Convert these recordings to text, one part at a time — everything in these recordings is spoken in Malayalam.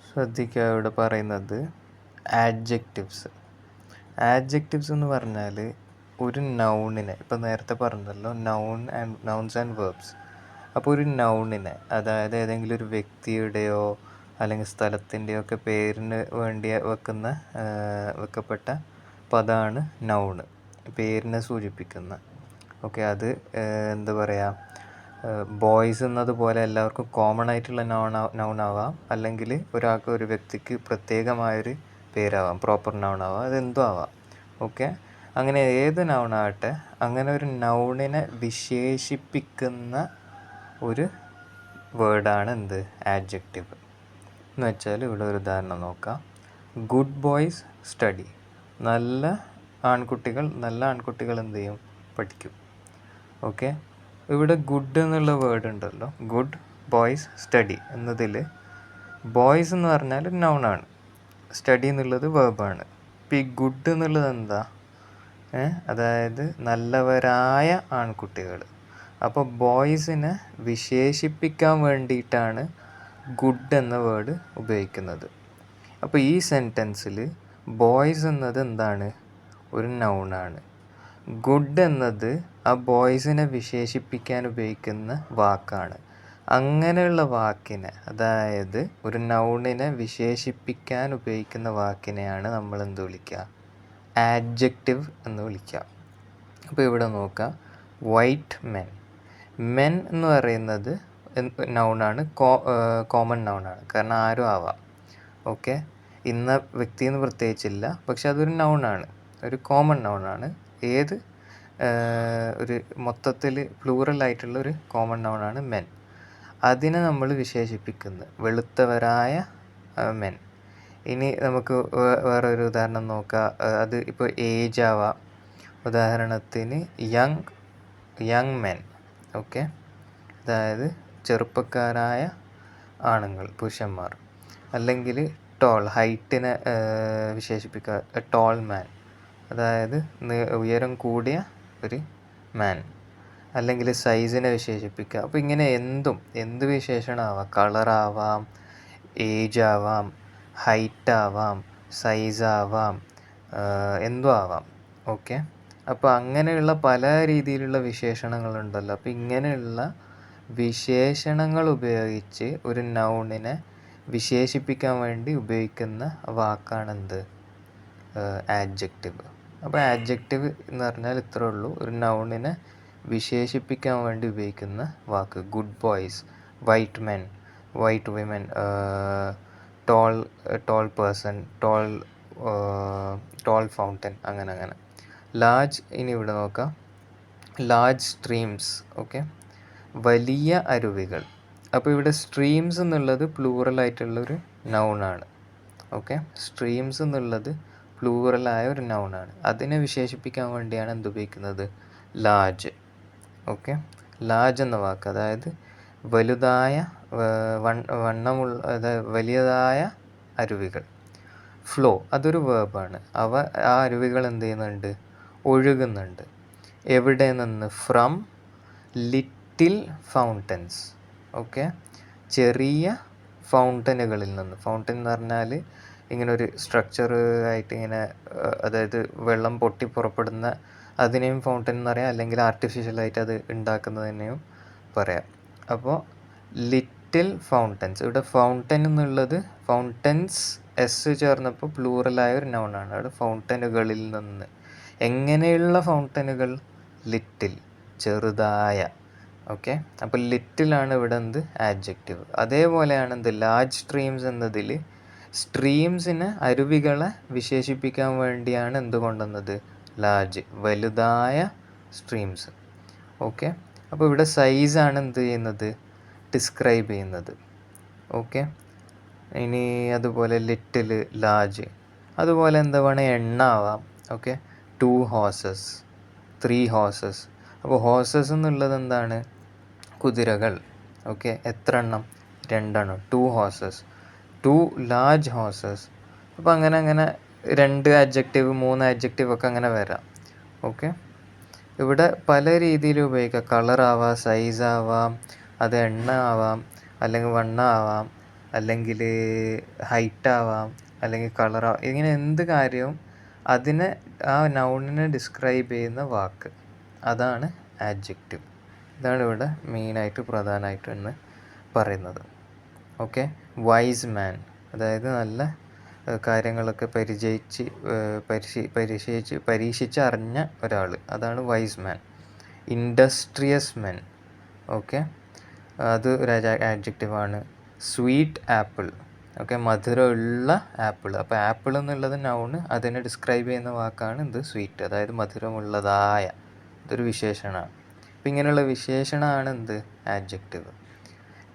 ശ്രദ്ധിക്കുക, ഇവിടെ പറയുന്നത് ആഡ്ജക്റ്റിവ്സ്. ആഡ്ജക്റ്റിവ്സ് എന്ന് പറഞ്ഞാൽ ഒരു നൗണിനെ, ഇപ്പം നേരത്തെ പറഞ്ഞല്ലോ നൗൺസ് ആൻഡ് വേർബ്സ്. അപ്പോൾ ഒരു നൗണിനെ, അതായത് ഏതെങ്കിലും ഒരു വ്യക്തിയുടെയോ അല്ലെങ്കിൽ സ്ഥലത്തിൻ്റെയോ ഒക്കെ പേരിന് വേണ്ടി വെക്കപ്പെട്ട പദമാണ് നൗണ്, പേരിനെ സൂചിപ്പിക്കുന്ന. ഓക്കെ, അത് എന്താ പറയുക, ബോയ്സ് എന്നതുപോലെ എല്ലാവർക്കും കോമൺ ആയിട്ടുള്ള നൗൺ ആവാം, അല്ലെങ്കിൽ ഒരാൾക്ക് ഒരു വ്യക്തിക്ക് പ്രത്യേകമായൊരു പേരാവാം, പ്രോപ്പർ നൗൺ ആവാം, അതെന്തും ആവാം. ഓക്കെ, അങ്ങനെ ഏത് നൗണാകട്ടെ, അങ്ങനെ ഒരു നൗണിനെ വിശേഷിപ്പിക്കുന്ന ഒരു വേർഡാണ് എന്ത്, ആഡ്ജക്റ്റീവ് എന്ന് വെച്ചാൽ. ഇവിടെ ഒരു ഉദാഹരണം നോക്കാം. Good boys study. നല്ല ആൺകുട്ടികൾ എന്ത് ചെയ്യും, പഠിക്കും. ഓക്കെ, ഇവിടെ ഗുഡ് എന്നുള്ള വേർഡ് ഉണ്ടല്ലോ, ഗുഡ് ബോയ്സ് സ്റ്റഡി എന്നതിൽ ബോയ്സ് എന്ന് പറഞ്ഞാൽ നൗണാണ്, സ്റ്റഡി എന്നുള്ളത് വേർബാണ്. ഇപ്പം ഈ ഗുഡ് എന്നുള്ളത് എന്താ, അതായത് നല്ലവരായ ആൺകുട്ടികൾ. അപ്പോൾ ബോയ്സിനെ വിശേഷിപ്പിക്കാൻ വേണ്ടിയിട്ടാണ് ഗുഡ് എന്ന വേർഡ് ഉപയോഗിക്കുന്നത്. അപ്പോൾ ഈ സെൻറ്റൻസിൽ ബോയ്സ് എന്നത് എന്താണ്, ഒരു നൗണാണ്. ഗുഡ് എന്നത് ആ ബോയ്സിനെ വിശേഷിപ്പിക്കാൻ ഉപയോഗിക്കുന്ന വാക്കാണ്. അങ്ങനെയുള്ള വാക്കിനെ, അതായത് ഒരു നൗണിനെ വിശേഷിപ്പിക്കാൻ ഉപയോഗിക്കുന്ന വാക്കിനെയാണ് നമ്മൾ എന്ത് വിളിക്കുക, ആഡ്ജക്റ്റീവ് എന്ന് വിളിക്കുക. അപ്പോൾ ഇവിടെ നോക്കാം, വൈറ്റ് മെൻ. മെൻ എന്ന് പറയുന്നത് നൗണാണ്, കോമൺ നൗണാണ്, കാരണം ആരും ആവാം. ഓക്കെ, ഇന്ന വ്യക്തിയെന്ന് പ്രത്യേകിച്ചില്ല, പക്ഷെ അതൊരു നൗണാണ്, ഒരു കോമൺ നൗണാണ്. ഏത് ഒരു മൊത്തത്തിൽ പ്ലൂറലായിട്ടുള്ള ഒരു കോമൺ നൗണാണ് മെൻ. അതിനെ നമ്മൾ വിശേഷിപ്പിക്കുന്നത് വെളുത്തവരായ മെൻ. ഇനി നമുക്ക് വേറൊരു ഉദാഹരണം നോക്കാം. അത് ഇപ്പോൾ ഏജ് ആവാം, ഉദാഹരണത്തിന് യങ് മെൻ. ഓക്കെ, അതായത് ചെറുപ്പക്കാരായ ആണുങ്ങൾ, പുരുഷന്മാർ. അല്ലെങ്കിൽ ടോൾ, ഹൈറ്റിനെ വിശേഷിപ്പിക്കുക ടോൾ മാൻ, അതായത് ഉയരം കൂടിയ ഒരു മാൻ. അല്ലെങ്കിൽ സൈസിനെ വിശേഷിപ്പിക്കുക. അപ്പോൾ ഇങ്ങനെ എന്ത് വിശേഷണമാവാം, കളറാവാം, ഏജ് ആവാം, ഹൈറ്റ് ആവാം, സൈസ് ആവാം, എന്തും ആവാം. ഓക്കെ, അപ്പോൾ അങ്ങനെയുള്ള പല രീതിയിലുള്ള വിശേഷണങ്ങളുണ്ടല്ലോ. അപ്പോൾ ഇങ്ങനെയുള്ള വിശേഷണങ്ങൾ ഉപയോഗിച്ച് ഒരു നൗണിനെ വിശേഷിപ്പിക്കാൻ വേണ്ടി ഉപയോഗിക്കുന്ന വാക്കാണെന്ത്, ആഡ്ജക്റ്റീവ്. അപ്പോൾ ആഡ്ജക്റ്റീവ് എന്ന് പറഞ്ഞാൽ ഇത്രേ ഉള്ളൂ, ഒരു നൗണിനെ വിശേഷിപ്പിക്കാൻ വേണ്ടി ഉപയോഗിക്കുന്ന വാക്ക്. Good boys, white men, white women, tall person, tall fountain, അങ്ങനെ. ലാർജ്, ഇനി ഇവിടെ നോക്കാം, ലാർജ് സ്ട്രീംസ്. ഓക്കെ, വലിയ അരുവികൾ. അപ്പോൾ ഇവിടെ സ്ട്രീംസ് എന്നുള്ളത് പ്ലൂറലായിട്ടുള്ളൊരു നൗണാണ്. ഓക്കെ, സ്ട്രീംസ് എന്നുള്ളത് പ്ലൂറലായ ഒരു നൗണാണ്. അതിനെ വിശേഷിപ്പിക്കാൻ വേണ്ടിയാണ് എന്തുപയോഗിക്കുന്നത്, ലാർജ്. ഓക്കെ, ലാർജ് എന്ന വാക്ക്, അതായത് വലുതായ, വണ്ണമുള്ള, അതായത് വലിയതായ അരുവികൾ. ഫ്ലോ, അതൊരു വേർബാണ്. ആ അരുവികൾ എന്ത് ചെയ്യുന്നുണ്ട്, ഒഴുകുന്നുണ്ട്. എവിടെ നിന്ന്, ഫ്രം ലിറ്റിൽ ഫൗണ്ടൻസ്. ഓക്കെ, ചെറിയ ഫൗണ്ടനുകളിൽ നിന്ന്. ഫൗണ്ടൻ എന്ന് പറഞ്ഞാൽ ഇങ്ങനെ ഒരു സ്ട്രക്ചർ ആയിട്ട് ഇങ്ങനെ, അതായത് വെള്ളം പൊട്ടി പുറപ്പെടുന്ന അതിനെയും ഫൗണ്ടൻ എന്ന് പറയാം, അല്ലെങ്കിൽ ആർട്ടിഫിഷ്യലായിട്ട് അത് ഉണ്ടാക്കുന്നതിനെയും പറയാം. അപ്പോൾ ലിറ്റിൽ ഫൗണ്ടൻസ്, ഇവിടെ ഫൗണ്ടൻ എന്നുള്ളത് ഫൗണ്ടൻസ് എസ് ചേർന്നപ്പോൾ പ്ലൂറലായ ഒരു നൗണാണ്. അവിടെ ഫൗണ്ടനുകളിൽ നിന്ന്. എങ്ങനെയുള്ള ഫൗണ്ടനുകൾ, ലിറ്റിൽ, ചെറുതായ. ഓക്കെ, അപ്പോൾ ലിറ്റിലാണ് ഇവിടെ എന്ത്, ആഡ്ജക്റ്റീവ്. അതേപോലെയാണ് എന്ത്, ലാർജ് സ്ട്രീംസ് എന്നതിൽ സ്ട്രീംസിനെ, അരുവികളെ വിശേഷിപ്പിക്കാൻ വേണ്ടിയാണ് എന്ത് കൊണ്ടുവന്നത്, ലാർജ്, വലുതായ സ്ട്രീംസ്. ഓക്കെ, അപ്പോൾ ഇവിടെ സൈസാണ് എന്ത് ചെയ്യുന്നത്, ഡിസ്ക്രൈബ് ചെയ്യുന്നത്. ഓക്കെ, ഇനി അതുപോലെ ലിറ്റിൽ, ലാർജ്. അതുപോലെ എന്താ വേണേൽ എണ്ണ ആവാം. Okay, 2 horses, 3 horses. അപ്പോൾ ഹോഴ്സസ് എന്നുള്ളത് എന്താണ്, കുതിരകൾ. ഓക്കെ, എത്ര എണ്ണം, 2 എണ്ണം, 2 horses, 2 large horses. അപ്പോൾ അങ്ങനെ 2 adjective, 3 adjective ഒക്കെ അങ്ങനെ വരാം. ഓക്കെ, ഇവിടെ പല രീതിയിൽ ഉപയോഗിക്കാം. കളർ ആവാം, സൈസ് ആവാം, അത് എണ്ണ ആവാം, അല്ലെങ്കിൽ വണ്ണ ആവാം, അല്ലെങ്കിൽ ഹൈറ്റ് ആവാം, അല്ലെങ്കിൽ കളറാവാം, ഇങ്ങനെ എന്ത് കാര്യവും അതിനെ ആ നൗണിനെ ഡിസ്ക്രൈബ് ചെയ്യുന്ന വാക്ക്, അതാണ് ആഡ്ജക്റ്റീവ്. ഇതാണ് ഇവിടെ മെയിനായിട്ട് പ്രധാനമായിട്ട് എന്ന് പറയുന്നത്. ഓക്കെ. വൈസ് മാൻ, അതായത് നല്ല കാര്യങ്ങളൊക്കെ പരീക്ഷിച്ച് അറിഞ്ഞ ഒരാൾ, അതാണ് വൈസ് മാൻ. ഇൻഡസ്ട്രിയസ് മെൻ, ഓക്കെ, അത് ഒരു ആഡ്ജക്റ്റീവാണ്. സ്വീറ്റ് ആപ്പിൾ, ഓക്കെ, മധുരമുള്ള ആപ്പിൾ. അപ്പോൾ ആപ്പിൾ എന്നുള്ളത് നൗണ്, അതിനെ ഡിസ്ക്രൈബ് ചെയ്യുന്ന വാക്കാണ് എന്ത്, സ്വീറ്റ്, അതായത് മധുരമുള്ളതായ, ഇതൊരു വിശേഷണമാണ്. അപ്പോൾ ഇങ്ങനെയുള്ള വിശേഷണമാണ് എന്ത്, ആഡ്ജക്റ്റീവ്.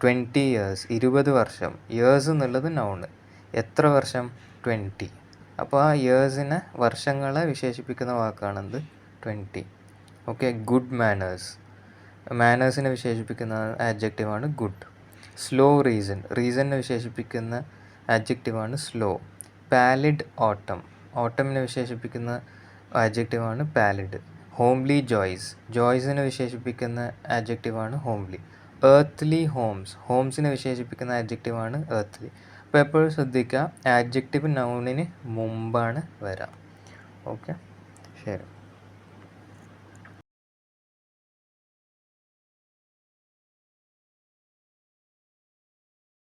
20 years, 20 വർഷം. ഇയേഴ്സ് എന്നുള്ളത് നൗണ്, എത്ര വർഷം, 20. അപ്പോൾ ആ ഇയേഴ്സിനെ, വർഷങ്ങളെ വിശേഷിപ്പിക്കുന്ന വാക്കാണെന്ത്, 20. ഓക്കെ. ഗുഡ് മാനേഴ്സ്, മാനേഴ്സിനെ വിശേഷിപ്പിക്കുന്ന ആഡ്ജക്റ്റീവാണ് ഗുഡ്. സ്ലോ റീസൺ, റീസണിനെ വിശേഷിപ്പിക്കുന്ന ആഡ്ജക്റ്റീവാണ് സ്ലോ. പാലിഡ് ഓട്ടം, ഓട്ടമിനെ വിശേഷിപ്പിക്കുന്ന ആഡ്ജക്റ്റീവാണ് പാലിഡ്. ഹോംലി ജോയ്സ്, ജോയ്സിനെ വിശേഷിപ്പിക്കുന്ന ആഡ്ജക്റ്റീവാണ് ഹോംലി. എർത്ത്ലി ഹോംസ്, ഹോംസിനെ വിശേഷിപ്പിക്കുന്ന ആഡ്ജക്റ്റീവാണ് എർത്ത്ലി. അപ്പോൾ എപ്പോഴും ശ്രദ്ധിക്കുക, ആഡ്ജക്റ്റീവ് നൗണിന് മുമ്പാണ് വരാം. ഓക്കെ, ശരി.